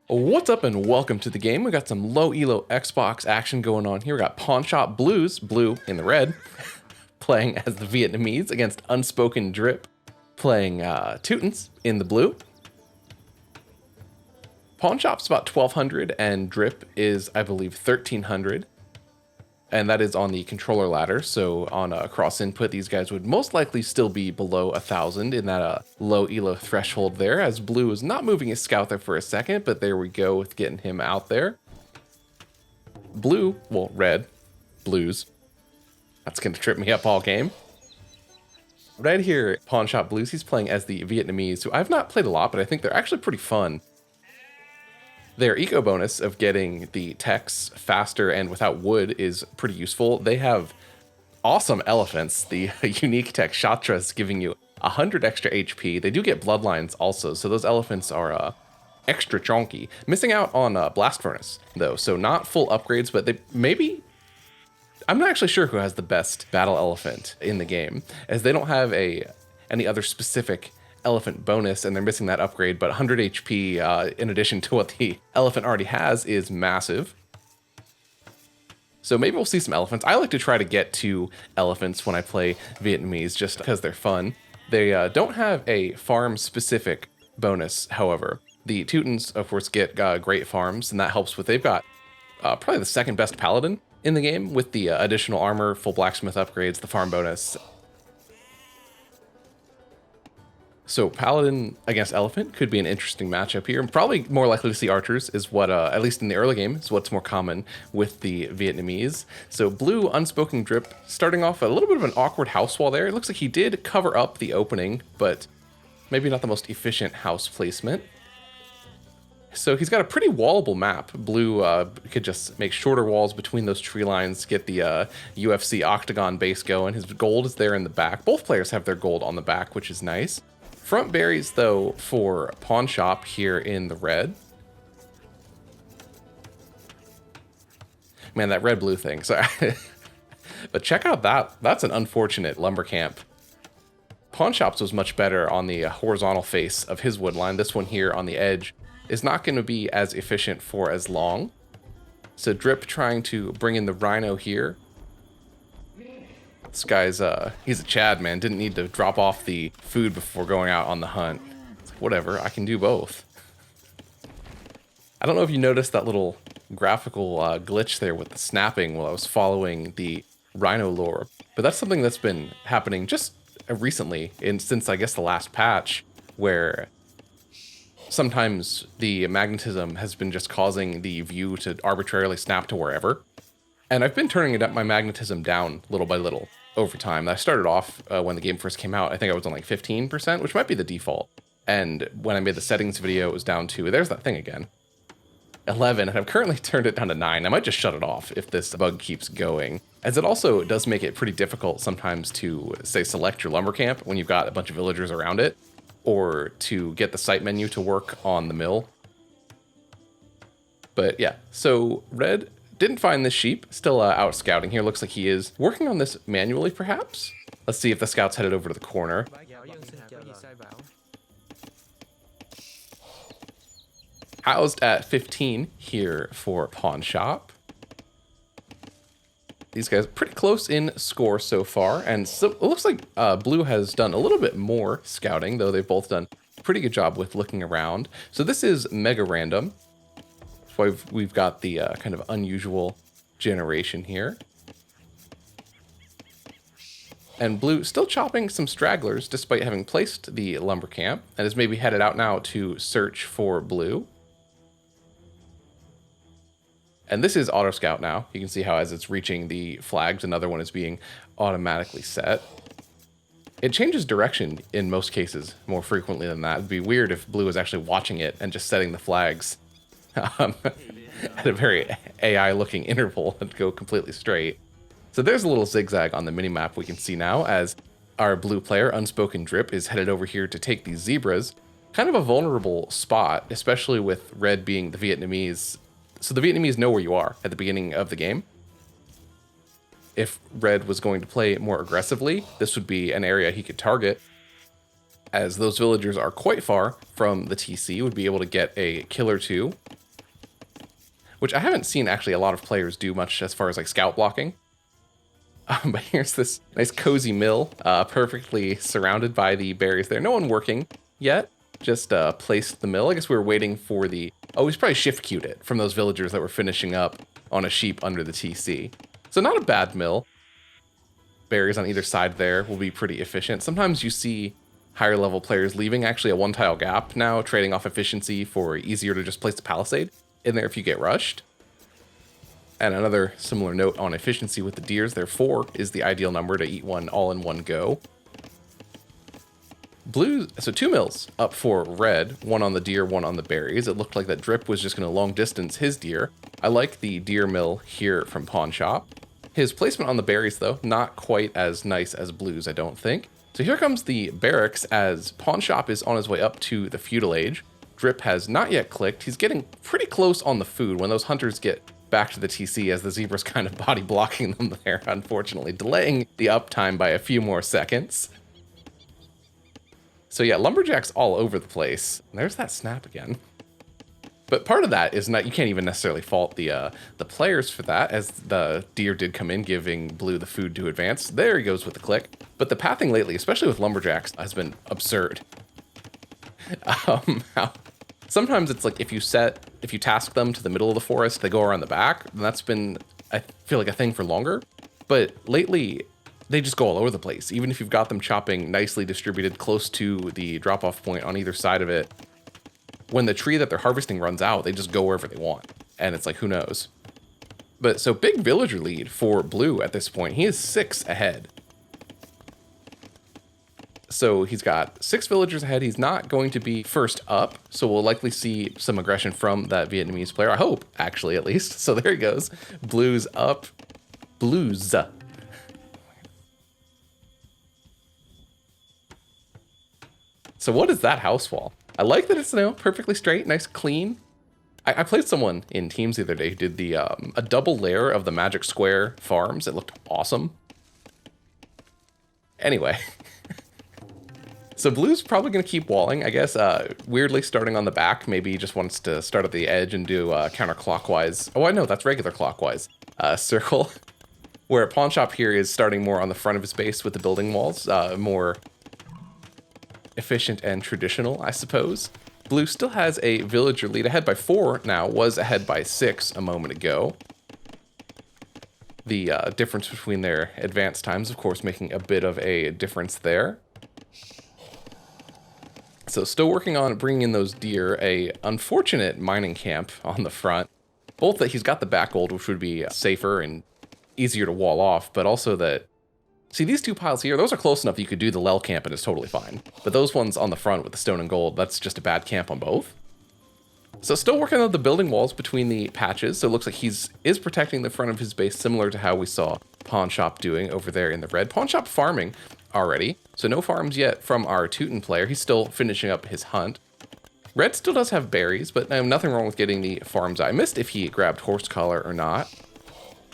What's up and welcome to the game. We got some low elo Xbox action going on here. We got PawnShopBlues, blue in the red, playing as the Vietnamese against UnspokenDrip, playing Teutons in the blue. PawnShop's about 1200 and Drip is, I believe, 1300. And that is on the controller ladder. So on a cross input, these guys would most likely still be below 1000 in that low elo threshold there, as blue is not moving his scout there for a second, but there we go with getting him out there. Blue, well, red, blues. That's gonna trip me up all game. Red here, PawnShopBlues, he's playing as the Vietnamese, who I've not played a lot, but I think they're actually pretty fun. Their eco bonus of getting the techs faster and without wood is pretty useful. They have awesome elephants. The unique tech Shatras giving you 100 extra HP. They do get bloodlines also, so those elephants are extra chonky. Missing out on Blast Furnace, though, so not full upgrades, but they maybe... I'm not actually sure who has the best battle elephant in the game, as they don't have any other specific elephant bonus, and they're missing that upgrade, but 100 HP in addition to what the elephant already has is massive. So maybe we'll see some elephants. I like to try to get to elephants when I play Vietnamese just because they're fun. They don't have a farm specific bonus, however. The Teutons, of course, get great farms, and that helps with, they've got probably the second best paladin in the game with the additional armor, full blacksmith upgrades, the farm bonus. So Paladin against Elephant could be an interesting matchup here. Probably more likely to see archers is what, at least in the early game, is what's more common with the Vietnamese. So blue UnspokenDrip starting off a little bit of an awkward house wall there. It looks like he did cover up the opening, but maybe not the most efficient house placement. So he's got a pretty wallable map. Blue could just make shorter walls between those tree lines, get the UFC octagon base going. His gold is there in the back. Both players have their gold on the back, which is nice. Front berries, though, for PawnShop here in the red. Man, that red-blue thing. So, but check out that. That's an unfortunate lumber camp. PawnShop's was much better on the horizontal face of his wood line. This one here on the edge is not going to be as efficient for as long. So Drip trying to bring in the rhino here. This guy's, he's a Chad, man. Didn't need to drop off the food before going out on the hunt. It's like, whatever, I can do both. I don't know if you noticed that little graphical glitch there with the snapping while I was following the rhino lore. But that's something that's been happening just recently, since I guess the last patch, where sometimes the magnetism has been just causing the view to arbitrarily snap to wherever. And I've been turning my magnetism down little by little over time. I started off when the game first came out, I think I was on like 15%, which might be the default. And when I made the settings video, it was down to, there's that thing again, 11, and I've currently turned it down to 9. I might just shut it off if this bug keeps going, as it also does make it pretty difficult sometimes to, say, select your lumber camp when you've got a bunch of villagers around it, or to get the site menu to work on the mill. But yeah, so red didn't find this sheep, still out scouting here. Looks like he is working on this manually, perhaps. Let's see if the scout's headed over to the corner. Housed at 15 here for PawnShop. These guys pretty close in score so far, and so it looks like blue has done a little bit more scouting, though they've both done a pretty good job with looking around. So this is MegaRandom. So we've got the kind of unusual generation here. And blue still chopping some stragglers despite having placed the lumber camp, and is maybe headed out now to search for blue. And this is auto scout now. You can see how as it's reaching the flags, another one is being automatically set. It changes direction in most cases more frequently than that. It'd be weird if blue was actually watching it and just setting the flags at a very AI looking interval and go completely straight. So there's a little zigzag on the minimap we can see now as our blue player, UnspokenDrip, is headed over here to take these zebras. Kind of a vulnerable spot, especially with red being the Vietnamese. So the Vietnamese know where you are at the beginning of the game. If red was going to play more aggressively, this would be an area he could target. as those villagers are quite far from the TC, would be able to get a kill or two, which I haven't seen actually a lot of players do much as far as like scout blocking. But here's this nice cozy mill, perfectly surrounded by the berries there. No one working yet, just placed the mill. I guess we were waiting for the... Oh, he's probably shift queued it from those villagers that were finishing up on a sheep under the TC. So not a bad mill. Berries on either side there will be pretty efficient. Sometimes you see higher level players leaving actually a one tile gap now, trading off efficiency for easier to just place a palisade in there if you get rushed. And another similar note on efficiency with the deers, there 4 is the ideal number to eat one all in one go. Blue, so 2 mills up for red, 1 on the deer, 1 on the berries. It looked like that Drip was just going to long distance his deer. I like the deer mill here from Pawn Shop. His placement on the berries, though, not quite as nice as Blue's, I don't think. So here comes the barracks as Pawn Shop is on his way up to the Feudal Age. Drip has not yet clicked. He's getting pretty close on the food when those hunters get back to the TC, as the zebra's kind of body blocking them there, unfortunately, delaying the uptime by a few more seconds. So yeah, lumberjacks all over the place. There's that snap again. But part of that is not, you can't even necessarily fault the players for that, as the deer did come in giving Blue the food to advance. There he goes with the click. But the pathing lately, especially with lumberjacks, has been absurd. Sometimes it's like if you task them to the middle of the forest, they go around the back, and that's been, I feel like, a thing for longer. But lately, they just go all over the place. Even if you've got them chopping nicely distributed close to the drop-off point on either side of it, when the tree that they're harvesting runs out, they just go wherever they want. And it's like, who knows? But so big villager lead for Blue at this point. He is 6 ahead. So he's got 6 villagers ahead. He's not going to be first up, so we'll likely see some aggression from that Vietnamese player. I hope, actually, at least. So there he goes. Blue's up. Blues. So what is that house wall? I like that it's, perfectly straight, nice, clean. I played someone in Teams the other day who did the a double layer of the Magic Square farms. It looked awesome. Anyway. So Blue's probably going to keep walling, I guess, weirdly starting on the back. Maybe he just wants to start at the edge and do counterclockwise. Oh, I know, that's regular clockwise. Circle. Where Pawn Shop here is starting more on the front of his base with the building walls. More efficient and traditional, I suppose. Blue still has a villager lead, ahead by 4 now, was ahead by 6 a moment ago. The difference between their advance times, of course, making a bit of a difference there. So still working on bringing in those deer, a unfortunate mining camp on the front. Both that he's got the back gold, which would be safer and easier to wall off, but also that, see these 2 piles here, those are close enough you could do the Lel camp and it's totally fine. But those ones on the front with the stone and gold, that's just a bad camp on both. So still working on the building walls between the patches, so it looks like is protecting the front of his base, similar to how we saw Pawn Shop doing over there in the red. Pawn Shop farming already, so no farms yet from our Teuton player. He's still finishing up his hunt. Red still does have berries, but nothing wrong with getting the farms. I missed if he grabbed horse collar or not.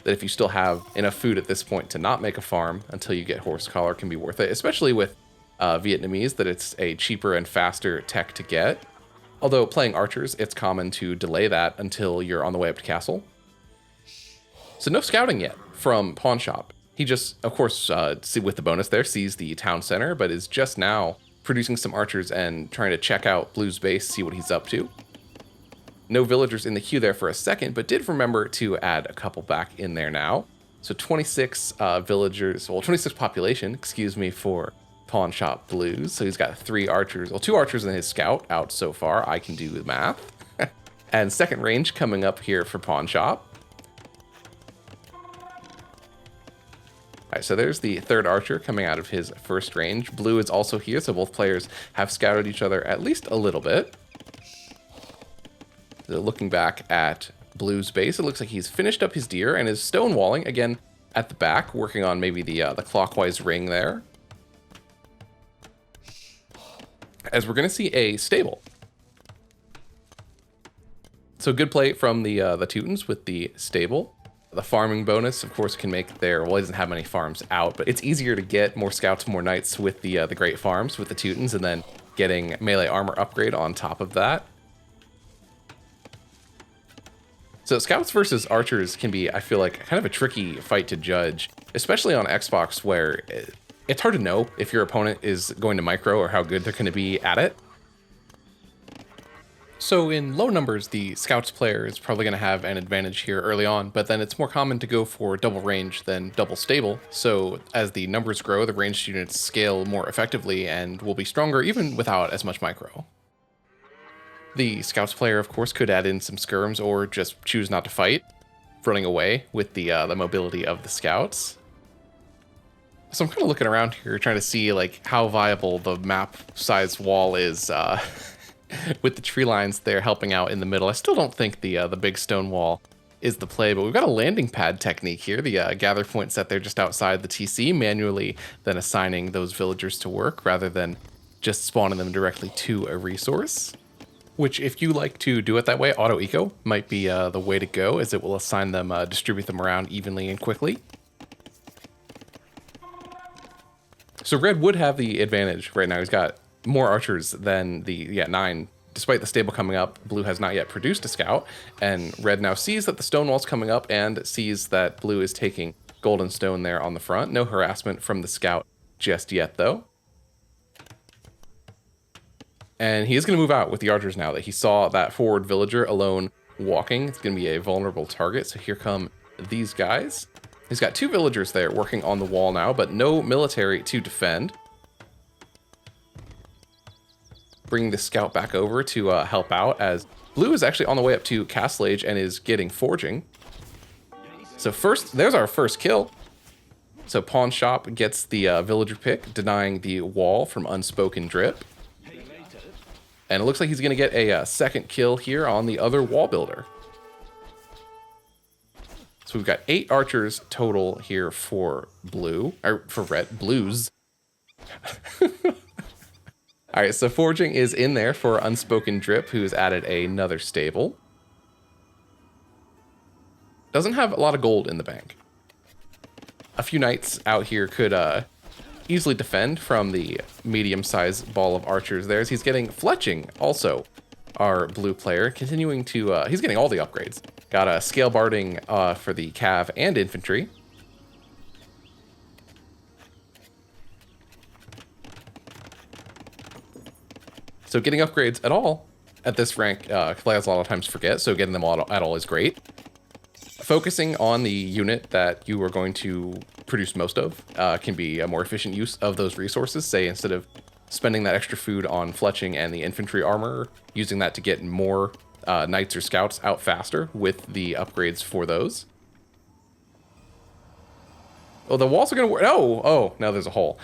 That if you still have enough food at this point to not make a farm until you get horse collar can be worth it, especially with Vietnamese, that it's a cheaper and faster tech to get. Although playing archers, it's common to delay that until you're on the way up to castle. So no scouting yet from Pawn Shop. He just, of course, with the bonus there, sees the town center, but is just now producing some archers and trying to check out Blue's base, see what he's up to. No villagers in the queue there for a second, but did remember to add a couple back in there now. So 26 villagers, well, 26 population, excuse me, for Pawn Shop Blues. So he's got 3 archers, well, 2 archers in his scout out so far. I can do the math. And second range coming up here for Pawn Shop. All right, so there's the 3rd archer coming out of his first range. Blue is also here, so both players have scouted each other at least a little bit. So looking back at Blue's base, it looks like he's finished up his deer and is stonewalling again at the back, working on maybe the clockwise ring there. As we're going to see a stable. So good play from the Teutons with the stable. The farming bonus, of course, can make their, well, he doesn't have many farms out, but it's easier to get more scouts, more knights with the great farms, with the Teutons, and then getting melee armor upgrade on top of that. So scouts versus archers can be, I feel like, kind of a tricky fight to judge, especially on Xbox, where it's hard to know if your opponent is going to micro or how good they're going to be at it. So in low numbers, the scouts player is probably going to have an advantage here early on, but then it's more common to go for double range than double stable. So as the numbers grow, the ranged units scale more effectively and will be stronger even without as much micro. The scouts player, of course, could add in some skirms or just choose not to fight, running away with the mobility of the scouts. So I'm kind of looking around here, trying to see like how viable the map size wall is. With the tree lines there helping out in the middle. I still don't think the big stone wall is the play, but we've got a landing pad technique here. The gather point set there just outside the TC, manually then assigning those villagers to work rather than just spawning them directly to a resource. Which, if you like to do it that way, auto eco might be the way to go, as it will assign them, distribute them around evenly and quickly. So red would have the advantage right now. He's got more archers than the 9. Despite the stable coming up, blue has not yet produced a scout, and red now sees that the stone wall's coming up and sees that blue is taking gold and stone there on the front. No harassment from the scout just yet, though. And he is going to move out with the archers now that he saw that forward villager alone walking. It's going to be a vulnerable target, so here come these guys. He's got 2 villagers there working on the wall now, but no military to defend. Bringing the scout back over to help out, as blue is actually on the way up to Castle Age and is getting forging. So first, there's our first kill. So Pawn Shop gets the villager pick, denying the wall from UnspokenDrip. And it looks like he's going to get a second kill here on the other wall builder. So we've got 8 archers total here for blue, or for red, blues. All right, so forging is in there for UnspokenDrip, who's added another stable. Doesn't have a lot of gold in the bank. A few knights out here could easily defend from the medium-sized ball of archers there, as he's getting fletching also, our blue player, continuing to, he's getting all the upgrades. Got a scale barding for the cav and infantry. So getting upgrades at all at this rank, players a lot of times forget, so getting them all at all is great. Focusing on the unit that you are going to produce most of can be a more efficient use of those resources. Say, instead of spending that extra food on fletching and the infantry armor, using that to get more knights or scouts out faster with the upgrades for those. Oh, the walls are going to work. Oh, now there's a hole.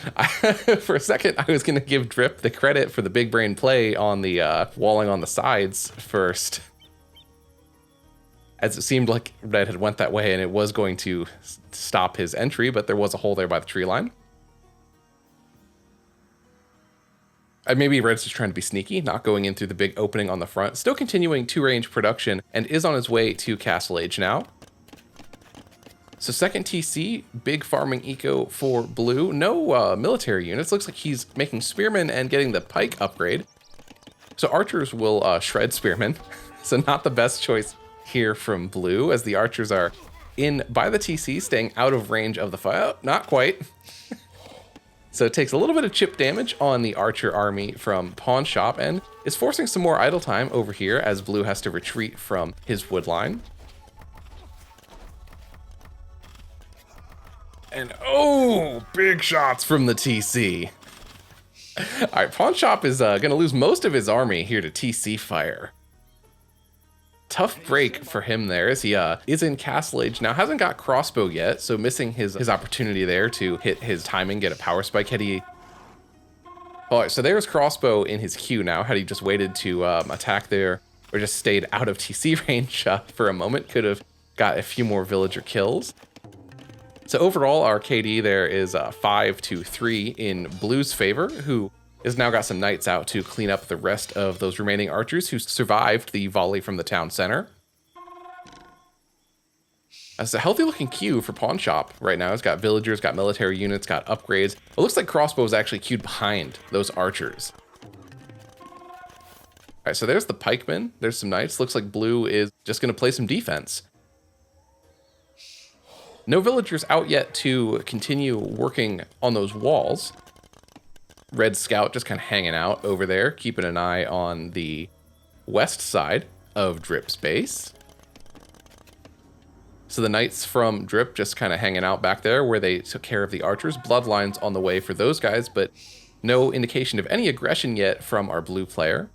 For a second, I was going to give Drip the credit for the big brain play on the walling on the sides first, as it seemed like Red had went that way and it was going to stop his entry, but there was a hole there by the tree line. Maybe Red's just trying to be sneaky, not going in through the big opening on the front. Still continuing 2-range production, and is on his way to Castle Age now. So second TC, big farming eco for blue. No military units. Looks like he's making spearmen and getting the pike upgrade. So archers will shred spearmen. So not the best choice here from blue, as the archers are in by the TC, staying out of range of the fire. Oh, not quite. So it takes a little bit of chip damage on the archer army from Pawn Shop, and is forcing some more idle time over here as blue has to retreat from his wood line. And oh, big shots from the TC. All right, Pawn Shop is going to lose most of his army here to TC fire. Tough break for him there, as he is in Castle Age now. Hasn't got crossbow yet, so missing his opportunity there to hit his timing, get a power spike. Had he... All right, so there's crossbow in his queue now. Had he just waited to attack there, or just stayed out of TC range for a moment, could have got a few more villager kills. So overall, our KD there is 5-3 in blue's favor, who has now got some knights out to clean up the rest of those remaining archers who survived the volley from the town center. That's a healthy looking queue for Pawn Shop right now. It's got villagers, got military units, got upgrades. It looks like crossbow is actually queued behind those archers. All right, so there's the pikemen. There's some knights. Looks like blue is just going to play some defense. No villagers out yet to continue working on those walls. Red scout just kind of hanging out over there, keeping an eye on the west side of Drip's base. So the knights from Drip just kind of hanging out back there where they took care of the archers. Bloodlines on the way for those guys, but no indication of any aggression yet from our blue player.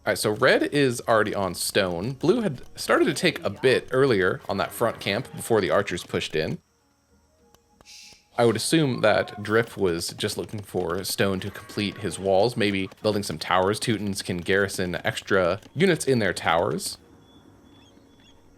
All right, so red is already on stone. Blue had started to take a bit earlier on that front camp before the archers pushed in. I would assume that Drip was just looking for stone to complete his walls, maybe building some towers. Teutons can garrison extra units in their towers.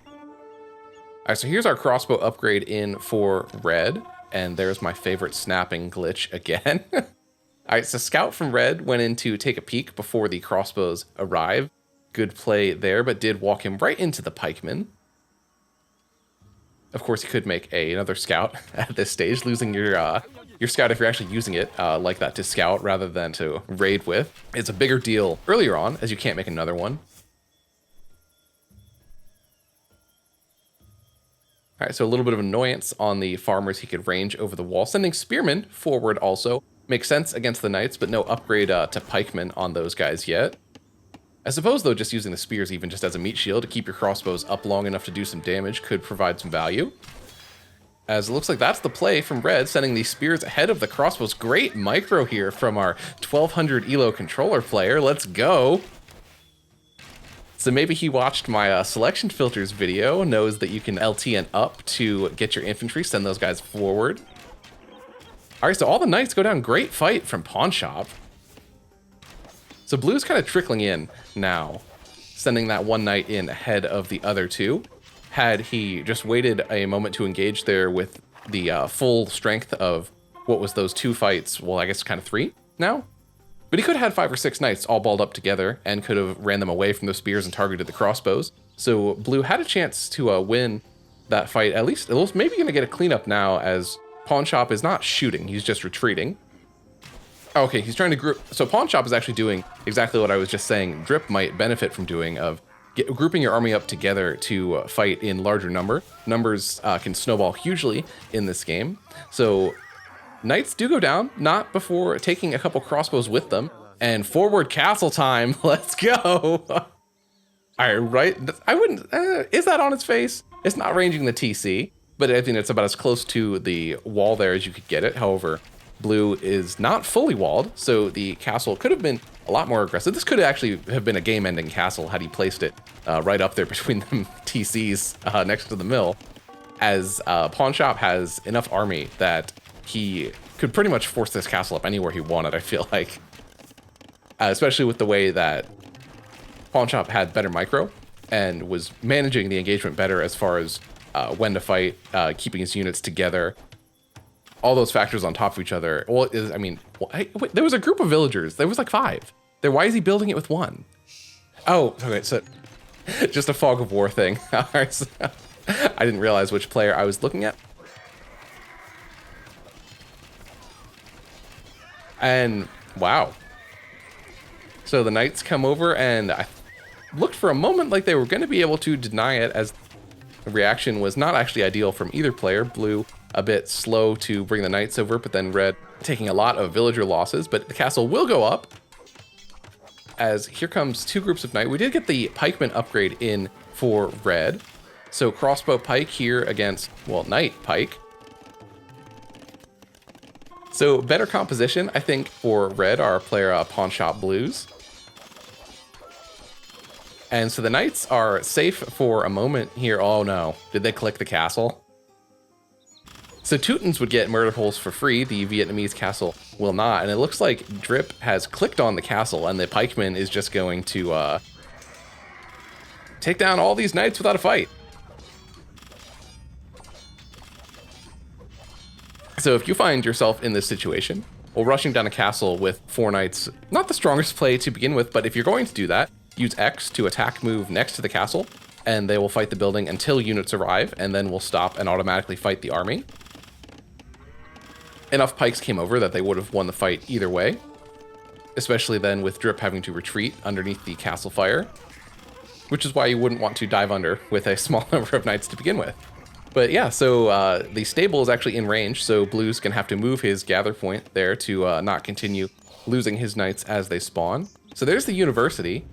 All right, so here's our crossbow upgrade in for red, and there's my favorite snapping glitch again. All right, so Scout from Red went in to take a peek before the crossbows arrive. Good play there, but did walk him right into the pikemen. Of course, you could make another Scout at this stage, losing your Scout if you're actually using it like that to scout rather than to raid with. It's a bigger deal earlier on, as you can't make another one. All right, so a little bit of annoyance on the farmers he could range over the wall. Sending spearmen forward also makes sense against the knights, but no upgrade to pikemen on those guys yet. I suppose, though, just using the spears even just as a meat shield to keep your crossbows up long enough to do some damage could provide some value. As it looks like that's the play from Red, sending these spears ahead of the crossbows. Great micro here from our 1200 ELO controller player. Let's go. So maybe he watched my selection filters video, knows that you can LT and up to get your infantry, send those guys forward. All right, so all the knights go down. Great fight from Pawn Shop. So blue's kind of trickling in now, sending that one knight in ahead of the other two. Had he just waited a moment to engage there with the full strength of what was those two fights, well, I guess kind of three now. But he could have had 5 or 6 knights all balled up together and could have ran them away from the spears and targeted the crossbows. So blue had a chance to win that fight. At least maybe going to get a cleanup now, as Pawn Shop is not shooting, he's just retreating. Okay, he's trying to group. So Pawn Shop is actually doing exactly what I was just saying Drip might benefit from doing, of grouping your army up together to fight in larger numbers can snowball hugely in this game. So knights do go down, not before taking a couple crossbows with them. And forward castle time, let's go. All right, I wouldn't, is that on its face? It's not ranging the TC, but I think it's about as close to the wall there as you could get it. However, blue is not fully walled, so the castle could have been a lot more aggressive. This could actually have been a game-ending castle had he placed it right up there between them TCs next to the mill, as Pawn Shop has enough army that he could pretty much force this castle up anywhere he wanted, I feel like. Especially with the way that Pawn Shop had better micro and was managing the engagement better as far as when to fight, keeping his units together. All those factors on top of each other. Well, wait, there was a group of villagers. There was like 5. Why is he building it with 1? Oh, okay, so just a fog of war thing. All right, so I didn't realize which player I was looking at. And wow. So the knights come over, and I looked for a moment like they were going to be able to deny it, as the reaction was not actually ideal from either player. Blue a bit slow to bring the knights over, but then red taking a lot of villager losses, but the castle will go up, as here comes 2 groups of knight. We did get the pikeman upgrade in for red. So crossbow pike here against, well, knight pike. So better composition, I think, for red, our player Pawn Shop Blues. And so the knights are safe for a moment here. Oh no, did they click the castle? So Teutons would get murder holes for free, the Vietnamese castle will not. And it looks like Drip has clicked on the castle, and the pikeman is just going to take down all these knights without a fight. So if you find yourself in this situation, well, rushing down a castle with 4 knights, not the strongest play to begin with, but if you're going to do that, use X to attack move next to the castle, and they will fight the building until units arrive, and then will stop and automatically fight the army. Enough pikes came over that they would have won the fight either way, especially then with Drip having to retreat underneath the castle fire, which is why you wouldn't want to dive under with a small number of knights to begin with. But yeah, so the stable is actually in range, so Blue's gonna have to move his gather point there to not continue losing his knights as they spawn. So there's the university.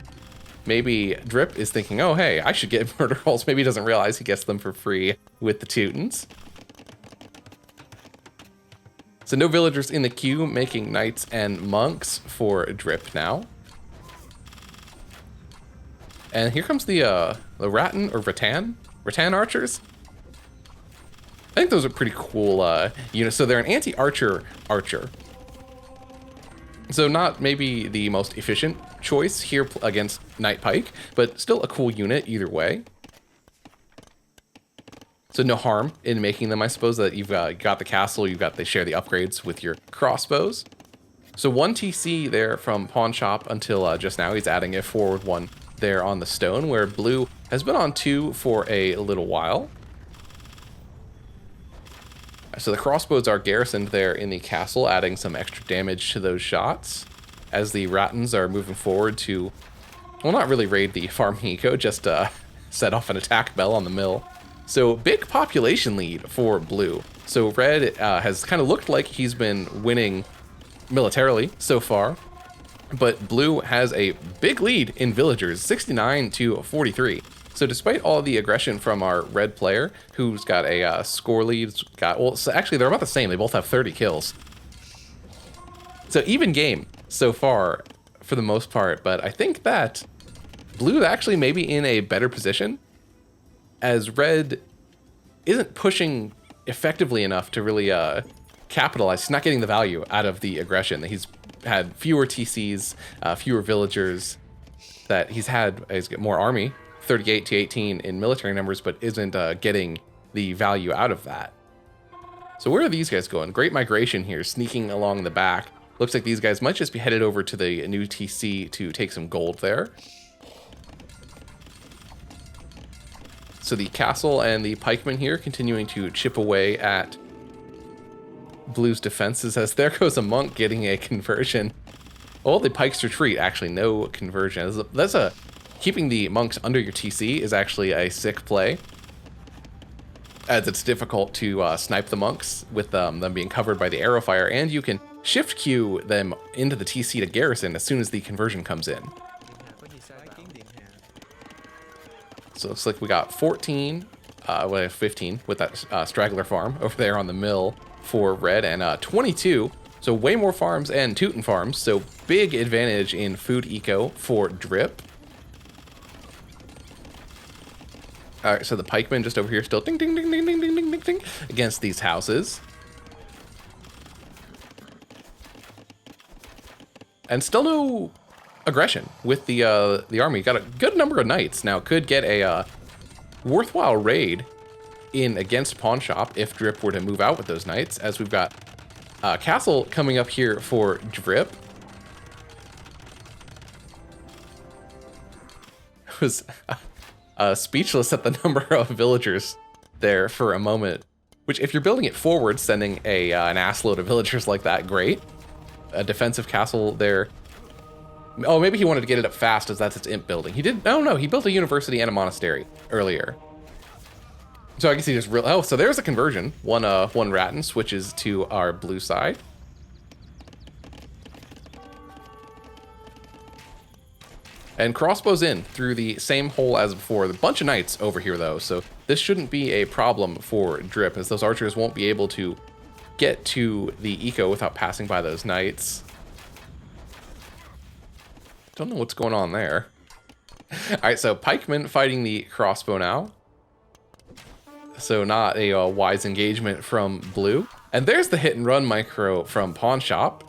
Maybe Drip is thinking, oh hey, I should get murder rolls. Maybe he doesn't realize he gets them for free with the Teutons. So no villagers in the queue, making knights and monks for Drip now. And here comes the Rattan or Rattan archers. I think those are pretty cool units. So they're an anti-archer archer. So not maybe the most efficient choice here against Knight Pike, but still a cool unit either way. So no harm in making them, I suppose, that you've got the castle, they share the upgrades with your crossbows. So 1 TC there from Pawn Shop until just now. He's adding a forward 1 there on the stone, where Blue has been on 2 for a little while. So the crossbows are garrisoned there in the castle, adding some extra damage to those shots, as the Rattans are moving forward to, well, not really raid the farm eco, just set off an attack bell on the mill. So big population lead for Blue. So Red has kind of looked like he's been winning militarily so far, but Blue has a big lead in villagers, 69 to 43. So despite all the aggression from our Red player, who's got a score lead, well, so actually they're about the same. They both have 30 kills. So even game so far for the most part, but I think that Blue actually may be in a better position, as Red isn't pushing effectively enough to really capitalize. He's not getting the value out of the aggression. He's had fewer TCs, fewer villagers, that he's got more army, 38 to 18 in military numbers, but isn't getting the value out of that. So where are these guys going? Great migration here, sneaking along the back. Looks like these guys might just be headed over to the new TC to take some gold there. So the castle and the pikemen here continuing to chip away at Blue's defenses, as there goes a monk getting a conversion. Oh, the pikes retreat. Actually, no conversion. Keeping the monks under your TC is actually a sick play, as it's difficult to snipe the monks with them being covered by the arrow fire, and you can shift queue them into the TC to garrison as soon as the conversion comes in. So it looks like we got 14, 15 with that straggler farm over there on the mill for Red, and 22, so way more farms and Teuton farms, so big advantage in food eco for Drip. All right, so the pikemen just over here still ding, ding, ding, ding, ding, ding, ding, ding, ding, against these houses. And still no aggression with the army. Got a good number of knights. Now could get a worthwhile raid in against Pawn Shop if Drip were to move out with those knights, as we've got castle coming up here for Drip. Was speechless at the number of villagers there for a moment, which if you're building it forward, sending an assload of villagers like that, great. A defensive castle there. Oh, maybe he wanted to get it up fast, as that's its imp building. He did, no, he built a university and a monastery earlier. So I guess he just oh, so there's a conversion. One Rattan switches to our blue side. And crossbows in through the same hole as before. A bunch of knights over here though, so this shouldn't be a problem for Drip, as those archers won't be able to get to the eco without passing by those knights. Don't know what's going on there. All right, so pikemen fighting the crossbow now. So not a wise engagement from Blue. And there's the hit and run micro from Pawn Shop.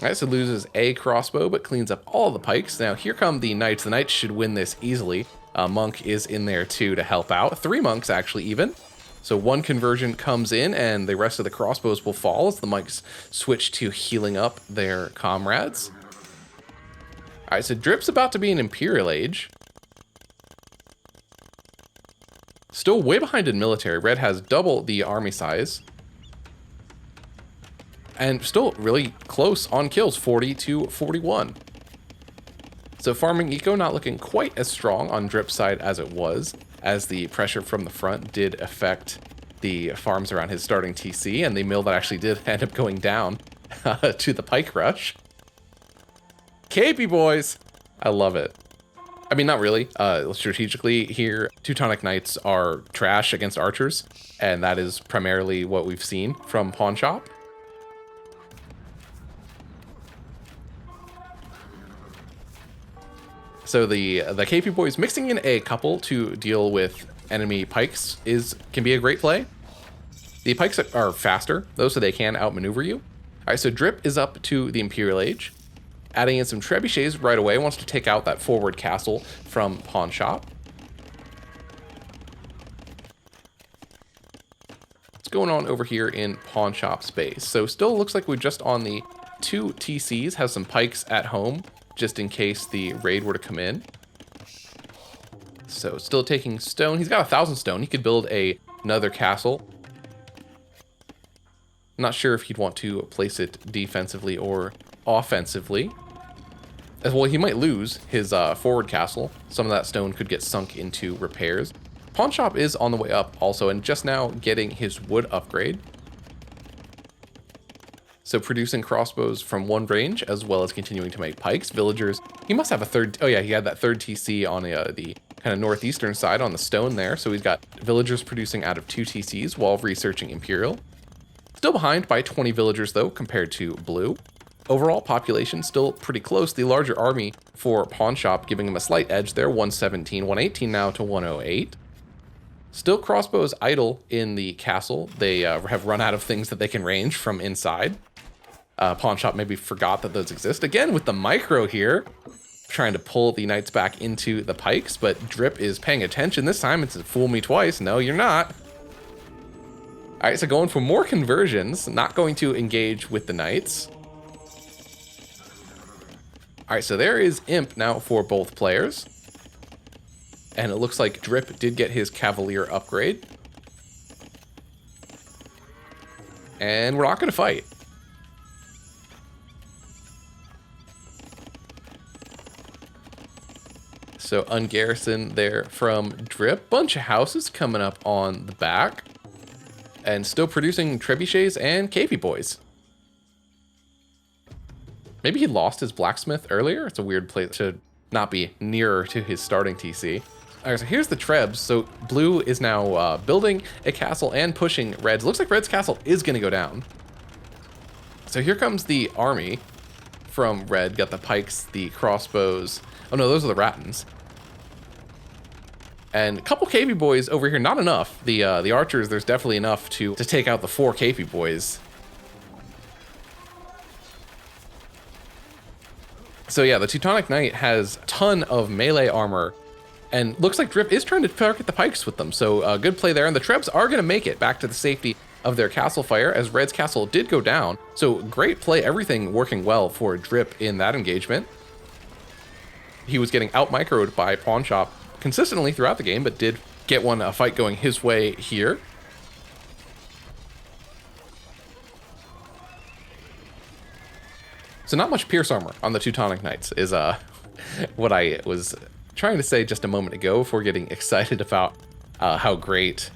All right, so loses a crossbow, but cleans up all the pikes. Now here come the knights. The knights should win this easily. Monk is in there too to help out. 3 monks actually even. So 1 conversion comes in, and the rest of the crossbows will fall as the monks switch to healing up their comrades. All right, so Drip's about to be an Imperial Age. Still way behind in military. Red has double the army size. And still really close on kills, 40 to 41. So farming eco not looking quite as strong on Drip's side as it was, as the pressure from the front did affect the farms around his starting TC, and the mill that actually did end up going down to the pike rush. KP boys! I love it. I mean, not really. Strategically here, Teutonic Knights are trash against archers, and that is primarily what we've seen from PawnShop. So the KP boys mixing in a couple to deal with enemy pikes can be a great play. The pikes are faster, though, so they can outmaneuver you. All right, so Drip is up to the Imperial Age. Adding in some trebuchets right away, wants to take out that forward castle from PawnShop. What's going on over here in PawnShop space? So still looks like we're just on the 2 TCs, has some pikes at home, just in case the raid were to come in. So still taking stone. He's got 1,000 stone. He could build another castle. Not sure if he'd want to place it defensively or offensively. As well, he might lose his forward castle. Some of that stone could get sunk into repairs. PawnShop is on the way up also, and just now getting his wood upgrade. So producing crossbows from one range, as well as continuing to make pikes. Villagers, he must have a third, oh yeah, he had that third TC on the kind of northeastern side on the stone there. So he's got villagers producing out of 2 TCs while researching Imperial. Still behind by 20 villagers though, compared to blue. Overall population still pretty close. The larger army for PawnShop giving him a slight edge there, 117, 118 now to 108. Still crossbows idle in the castle. They have run out of things that they can range from inside. PawnShop maybe forgot that those exist. Again with the micro here, trying to pull the knights back into the pikes, but Drip is paying attention this time. It's a fool me twice. No, you're not. All right, so going for more conversions, not going to engage with the knights. All right, so there is Imp now for both players. And it looks like Drip did get his Cavalier upgrade. And we're not going to fight. So ungarrison there from Drip. Bunch of houses coming up on the back. And still producing trebuchets and KP boys. Maybe he lost his blacksmith earlier. It's a weird place to not be nearer to his starting TC. All right, so here's the trebs. So blue is now building a castle and pushing red's. Looks like red's castle is going to go down. So here comes the army from red. Got the pikes, the crossbows. Oh no, those are the Rattans. And a couple KP boys over here, not enough. The archers, there's definitely enough to take out the 4 KP boys. So yeah, the Teutonic Knight has a ton of melee armor, and looks like Drip is trying to target the pikes with them. So good play there, and the Trebs are going to make it back to the safety of their castle fire, as Red's castle did go down. So great play, everything working well for Drip in that engagement. He was getting out-microed by PawnShop consistently throughout the game, but did get a fight going his way here. So not much pierce armor on the Teutonic Knights is what I was trying to say just a moment ago before getting excited about how great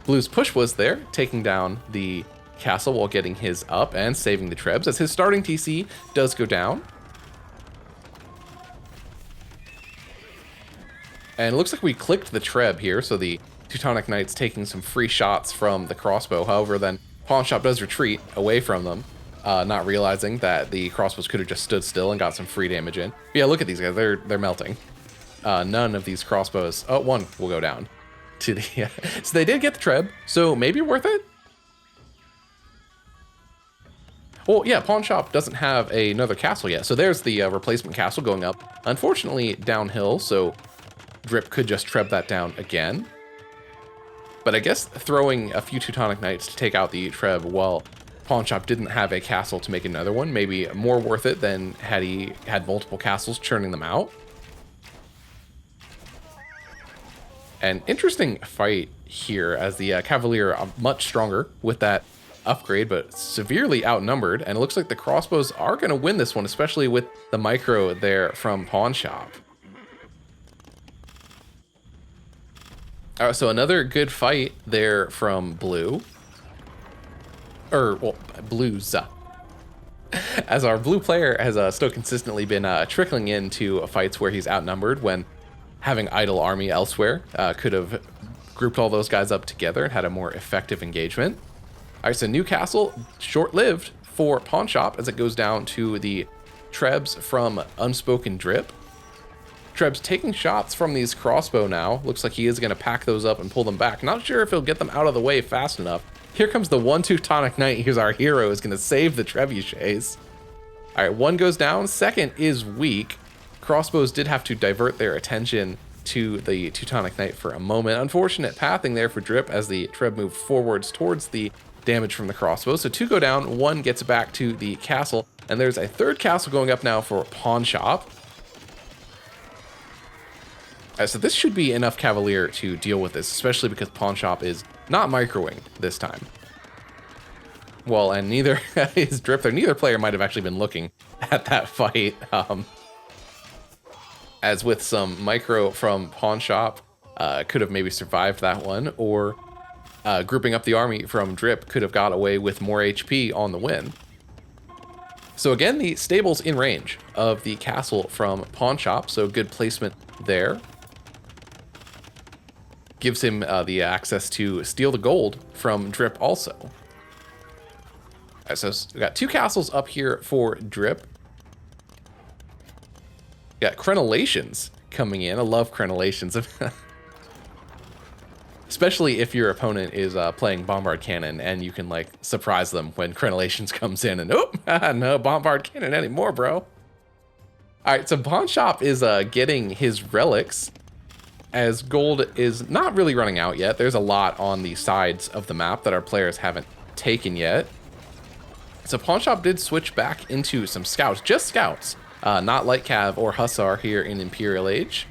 Blue's push was there, taking down the castle while getting his up and saving the Trebs, as his starting TC does go down. And it looks like we clicked the Treb here, so the Teutonic Knights taking some free shots from the crossbow. However, then PawnShop does retreat away from them, not realizing that the crossbows could have just stood still and got some free damage in. But yeah, look at these guys, they're melting. None of these crossbows, oh, one will go down to the, so they did get the Treb, so maybe worth it? Well, yeah, PawnShop doesn't have another castle yet, so there's the replacement castle going up. Unfortunately, downhill, so Drip could just Treb that down again. But I guess throwing a few Teutonic Knights to take out the Treb while PawnShop didn't have a castle to make another one, maybe more worth it than had he had multiple castles churning them out. An interesting fight here as the Cavalier are much stronger with that upgrade, but severely outnumbered. And it looks like the crossbows are going to win this one, especially with the micro there from PawnShop. So another good fight there from Blue. Well, Blues. As our blue player has still consistently been trickling into fights where he's outnumbered when having idle army elsewhere. Could have grouped all those guys up together and had a more effective engagement. All right, so Newcastle, short-lived for PawnShop as it goes down to the Trebs from UnspokenDrip. Trebs taking shots from these crossbow now. Looks like he is going to pack those up and pull them back. Not sure if he'll get them out of the way fast enough. Here comes the one Teutonic Knight. Here's our hero, is going to save the trebuchets. All right, one goes down. Second is weak. Crossbows did have to divert their attention to the Teutonic Knight for a moment. Unfortunate pathing there for Drip as the Treb moved forwards towards the damage from the crossbow. So two go down, one gets back to the castle, and there's a third castle going up now for PawnShop. So this should be enough Cavalier to deal with this, especially because PawnShop is not microwing this time. Well, and neither is Drip there. Neither player might have actually been looking at that fight. As with some micro from PawnShop, could have maybe survived that one, or grouping up the army from Drip could have got away with more HP on the win. So again, the stable's in range of the castle from PawnShop, so good placement there. Gives him the access to steal the gold from Drip also. So we got two castles up here for Drip. Got crenellations coming in. I love crenellations. Especially if your opponent is playing Bombard Cannon and you can like surprise them when crenellations comes in and no Bombard Cannon anymore, bro. All right, so PawnShop is getting his relics as gold is not really running out yet. There's a lot on the sides of the map that our players haven't taken yet. So PawnShop did switch back into some scouts, just scouts, not light cav or hussar here in Imperial Age.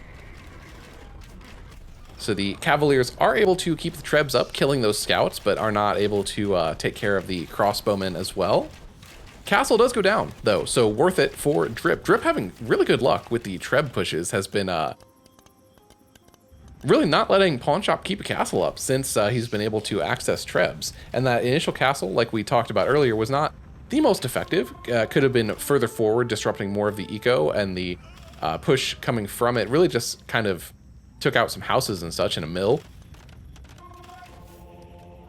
So the Cavaliers are able to keep the Trebs up, killing those scouts, but are not able to take care of the crossbowmen as well. Castle does go down, though, so worth it for Drip. Drip having really good luck with the Treb pushes has been really not letting PawnShop keep a castle up since he's been able to access Trebs. And that initial castle, like we talked about earlier, was not the most effective. Could have been further forward, disrupting more of the eco, and the push coming from it really just kind of took out some houses and such in a mill.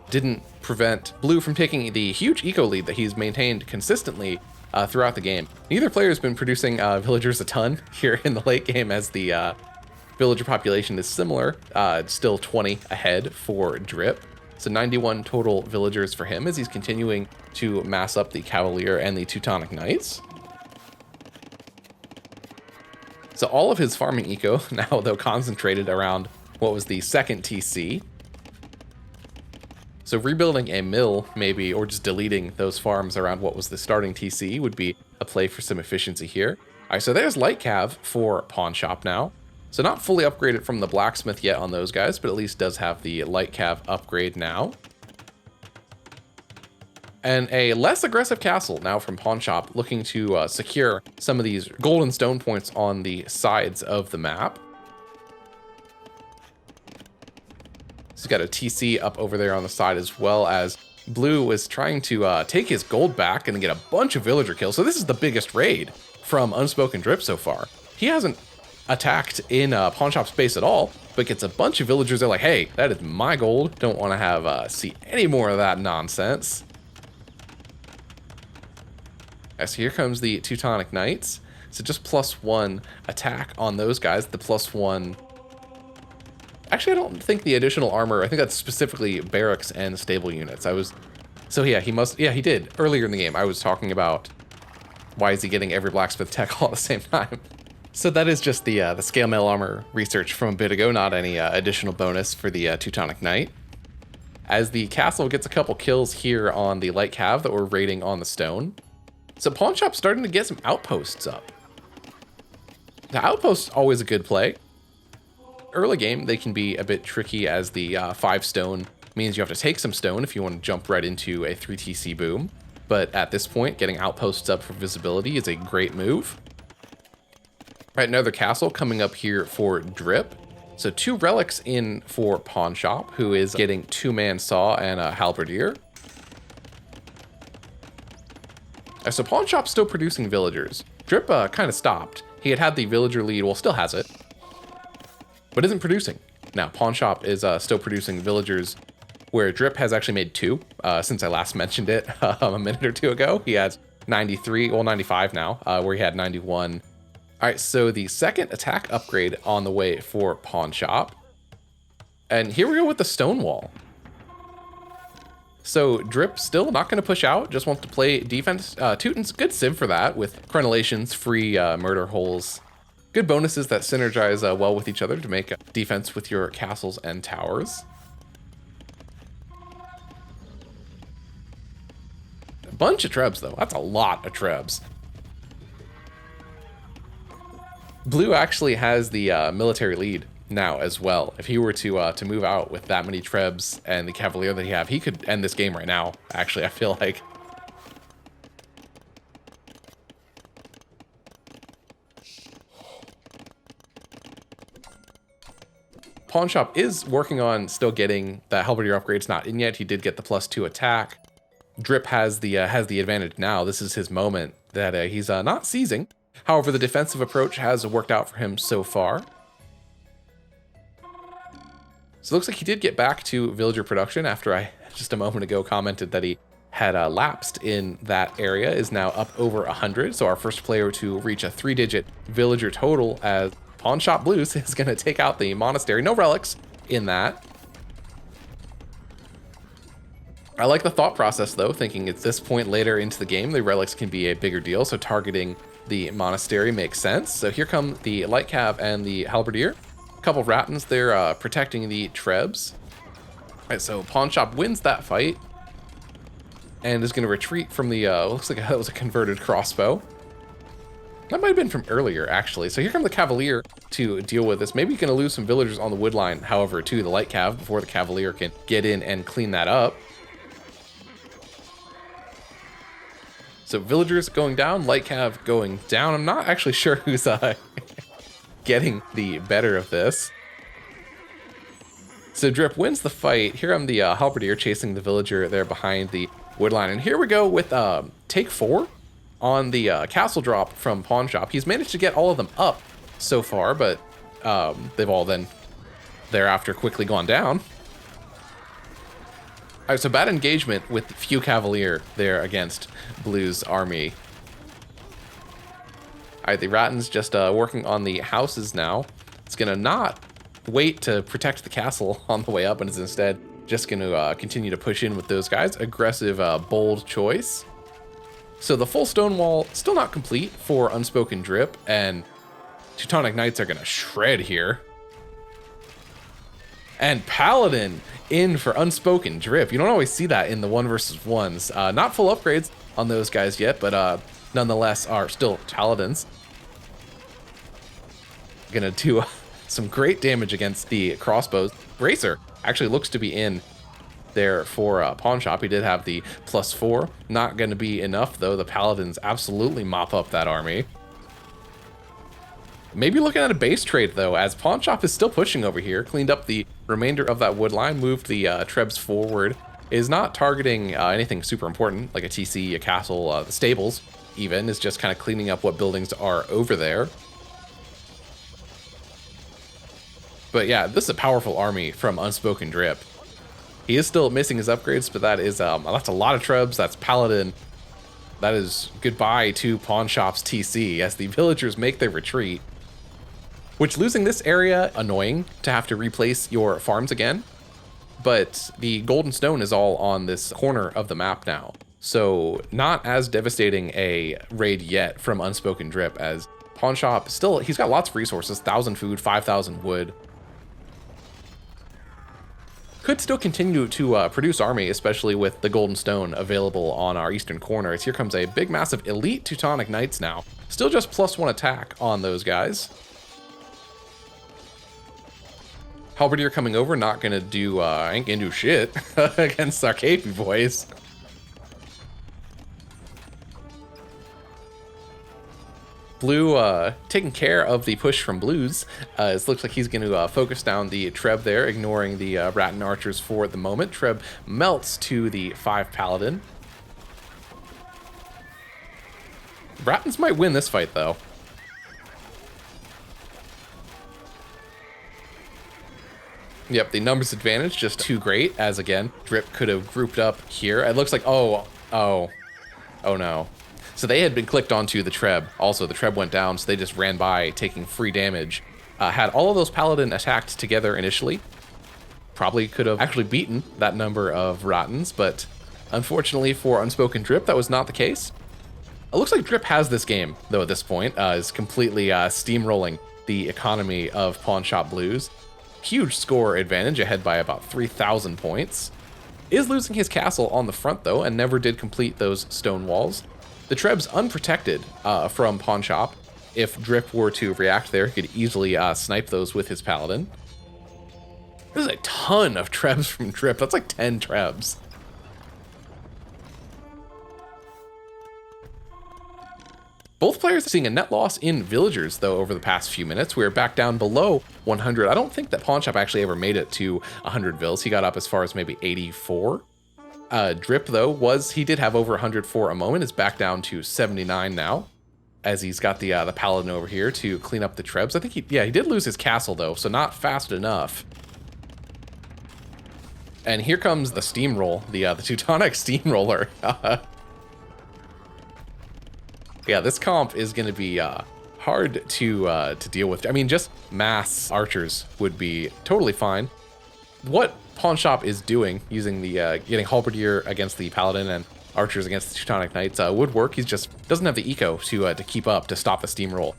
Didn't prevent Blue from taking the huge eco lead that he's maintained consistently throughout the game. Neither player has been producing villagers a ton here in the late game, as the villager population is similar. It's still 20 ahead for Drip. So 91 total villagers for him as he's continuing to mass up the Cavalier and the Teutonic Knights. So all of his farming eco now, though, concentrated around what was the second TC. So rebuilding a mill, maybe, or just deleting those farms around what was the starting TC would be a play for some efficiency here. All right, so there's light cav for PawnShop now. So not fully upgraded from the blacksmith yet on those guys, but at least does have the light cav upgrade now. And a less aggressive castle now from PawnShop, looking to secure some of these golden stone points on the sides of the map. So he's got a TC up over there on the side, as well as Blue is trying to take his gold back and get a bunch of villager kills. So this is the biggest raid from UnspokenDrip so far. He hasn't attacked in PawnShop space at all, but gets a bunch of villagers. They're like, hey, that is my gold. Don't want to have see any more of that nonsense. So here comes the Teutonic Knights. So just +1 attack on those guys. The +1. Actually, I don't think the additional armor, I think that's specifically barracks and stable units. So yeah, he did earlier in the game. I was talking about why is he getting every blacksmith tech all at the same time. So that is just the scale mail armor research from a bit ago, not any additional bonus for the Teutonic Knight. As the castle gets a couple kills here on the light cav that we're raiding on the stone. So PawnShop's starting to get some outposts up. The outposts always a good play. early game, they can be a bit tricky as the 5 stone means you have to take some stone if you want to jump right into a 3TC boom. But at this point, getting outposts up for visibility is a great move. Right, another castle coming up here for Drip. So 2 relics in for PawnShop, who is getting 2-man saw and a halberdier. So PawnShop's still producing villagers. Drip kind of stopped. He had the villager lead, well, still has it, but isn't producing. Now, PawnShop is still producing villagers, where Drip has actually made 2 since I last mentioned it a minute or 2 ago. He has 93, well, 95 now, where he had 91. All right, so the second attack upgrade on the way for PawnShop. And here we go with the stone wall. So Drip still not going to push out, just wants to play defense. Teuton's good civ for that with crenellations, free murder holes. Good bonuses that synergize well with each other to make defense with your castles and towers. A bunch of trebs though, that's a lot of trebs. Blue actually has the military lead now as well. If he were to move out with that many trebs and the cavalier that he could end this game right now. Actually, I feel like. PawnShop is working on still getting the halberdier upgrades not in yet. He did get the +2 attack. Drip has the advantage now. This is his moment that he's not seizing. However, the defensive approach has worked out for him so far. So it looks like he did get back to villager production after I just a moment ago commented that he had lapsed in that area, is now up over 100. So our first player to reach a 3-digit villager total as PawnShopBlues is going to take out the monastery. No relics in that. I like the thought process though, thinking at this point later into the game, the relics can be a bigger deal. So targeting the monastery makes sense. So here come the light cav and the halberdier. A couple of Rattans, they're protecting the trebs. All right, so PawnShop wins that fight and is going to retreat from the, looks like that was a converted crossbow. That might have been from earlier, actually. So here comes the cavalier to deal with this. Maybe going to lose some villagers on the wood line, however, to the light cav before the cavalier can get in and clean that up. So villagers going down, light cav going down. I'm not actually sure who's getting the better of this. So Drip wins the fight. Here I'm the halberdier chasing the villager there behind the wood line. And here we go with take 4 on the castle drop from PawnShop. He's managed to get all of them up so far, but they've all then thereafter quickly gone down. All right, so bad engagement with few cavalier there against Blue's army. All right, the Rattans just working on the houses now. It's gonna not wait to protect the castle on the way up, and is instead just gonna continue to push in with those guys. Aggressive, bold choice. So the full stone wall still not complete for UnspokenDrip, and Teutonic Knights are gonna shred here. And Paladin in for UnspokenDrip. You don't always see that in the 1 versus 1s. Not full upgrades on those guys yet, but nonetheless are still Paladins. Gonna do some great damage against the crossbows. Bracer actually looks to be in there for PawnShop. He did have the +4. Not gonna be enough though. The Paladins absolutely mop up that army. Maybe looking at a base trade though, as PawnShop is still pushing over here. Cleaned up the remainder of that wood line, moved the trebs forward. Is not targeting anything super important, like a TC, a castle, the stables even. Is just kind of cleaning up what buildings are over there. But yeah, this is a powerful army from UnspokenDrip. He is still missing his upgrades, but that is that's a lot of trebs. That's Paladin. That is goodbye to PawnShop's TC as the villagers make their retreat. Which, losing this area, annoying to have to replace your farms again. But the golden stone is all on this corner of the map now. So not as devastating a raid yet from UnspokenDrip, as PawnShop still, he's got lots of resources, 1,000 food, 5,000 wood. Could still continue to produce army, especially with the golden stone available on our eastern corner. As here comes a big, massive elite Teutonic Knights now. Still just +1 attack on those guys. Halberdier coming over, not gonna do, ain't gonna do shit against our KP boys. Blue taking care of the push from Blues. It looks like he's going to focus down the Treb there, ignoring the Rattan archers for the moment. Treb melts to the 5 Paladin. Rattans might win this fight, though. Yep, the numbers advantage just too great, as again, Drip could have grouped up here. It looks like, oh no. So they had been clicked onto the Treb. Also, the Treb went down, so they just ran by, taking free damage. Had all of those Paladin attacked together initially. Probably could have actually beaten that number of Rattans, but unfortunately for UnspokenDrip, that was not the case. It looks like Drip has this game, though, at this point. Is completely steamrolling the economy of PawnShopBlues. Huge score advantage, ahead by about 3,000 points. Is losing his castle on the front, though, and never did complete those stone walls. The Treb's unprotected from Pawnshop. If Drip were to react there, he could easily snipe those with his Paladin. There's a ton of Trebs from Drip. That's like 10 Trebs. Both players are seeing a net loss in villagers, though, over the past few minutes. We're back down below 100. I don't think that Pawnshop actually ever made it to 100 vills. He got up as far as maybe 84. Drip, though, he did have over 100 for a moment. Is back down to 79 now, as he's got the Paladin over here to clean up the Trebs. I think he did lose his castle, though, so not fast enough. And here comes the steamroll, the Teutonic steamroller. Yeah, this comp is going to be hard to deal with. I mean, just mass archers would be totally fine. What Pawnshop is doing, using the getting Halberdier against the Paladin and archers against the Teutonic Knights would work. He just doesn't have the eco to keep up, to stop the steamroll.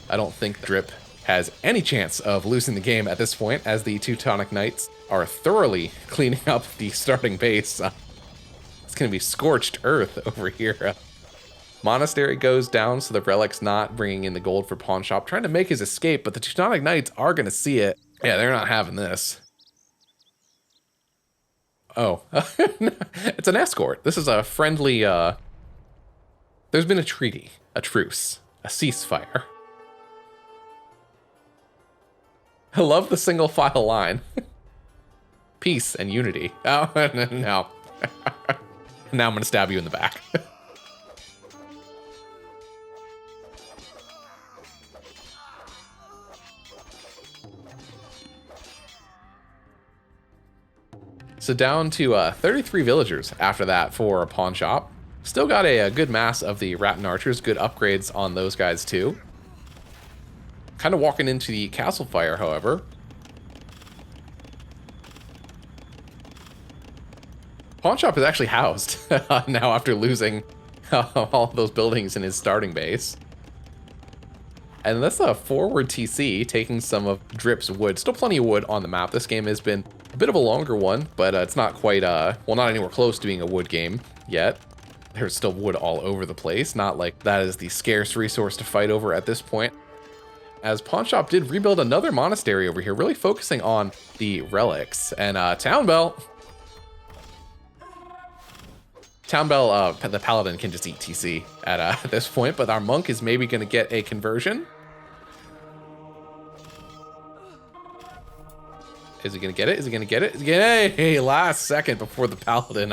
I don't think Drip has any chance of losing the game at this point, as the Teutonic Knights are thoroughly cleaning up the starting base. It's going to be scorched earth over here. Monastery goes down, so the Relic's not bringing in the gold for Pawnshop, trying to make his escape, but the Teutonic Knights are going to see it. Yeah, they're not having this. Oh, it's an escort. This is a friendly, there's been a treaty, a truce, a ceasefire. I love the single file line. Peace and unity. Oh, no. Now I'm going to stab you in the back. So down to 33 villagers after that for a Pawnshop. Still got a good mass of the Rattan archers, good upgrades on those guys too. Kind of walking into the castle fire, however. Pawnshop is actually housed now after losing all of those buildings in his starting base. And that's a forward TC, taking some of Drip's wood. Still plenty of wood on the map. This game has been a bit of a longer one, but it's not quite, well, not anywhere close to being a wood game yet. There's still wood all over the place. Not like that is the scarce resource to fight over at this point. As Pawnshop did rebuild another monastery over here, really focusing on the relics. And Town Bell, the Paladin can just eat TC at this point, but our Monk is maybe going to get a conversion. Is he going to get it? Is he going to get it? Hey, last second before the Paladin.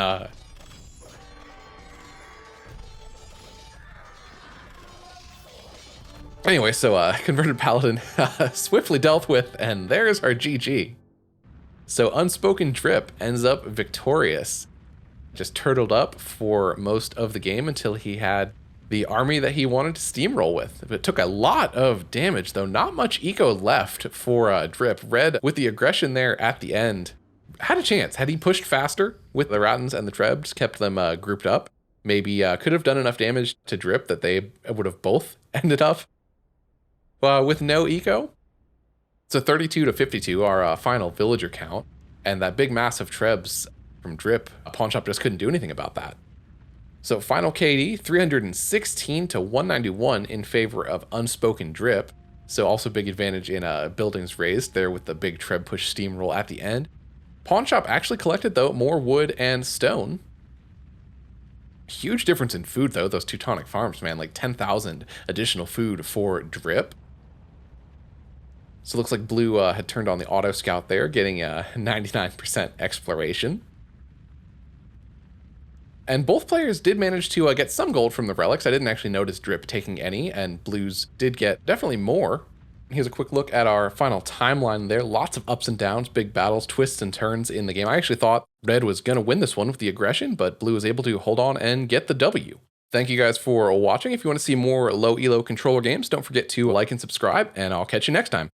Anyway, so converted Paladin swiftly dealt with, and there's our GG. So UnspokenDrip ends up victorious. Just turtled up for most of the game until he had the army that he wanted to steamroll with. It took a lot of damage, though. Not much eco left for Drip. Red, with the aggression there at the end, had a chance. Had he pushed faster with the Rattans and the Trebs, kept them grouped up, maybe could have done enough damage to Drip that they would have both ended up with no eco. So 32 to 52, our final villager count. And that big mass of Trebs from Drip, Pawnshop just couldn't do anything about that. So final KD, 316 to 191 in favor of UnspokenDrip. So also big advantage in buildings raised there with the big treb push steamroll at the end. Pawn Shop actually collected, though, more wood and stone. Huge difference in food, though, those Teutonic farms, man. Like 10,000 additional food for drip. So it looks like blue had turned on the auto scout there, getting 99% exploration. And both players did manage to get some gold from the relics. I didn't actually notice drip taking any, and blues did get definitely more. Here's a quick look at our final timeline there. Lots of ups and downs, big battles, twists and turns in the game. I actually thought red was going to win this one with the aggression, but blue was able to hold on and get the W. Thank you guys for watching. If you want to see more low elo controller games, don't forget to like and subscribe, and I'll catch you next time.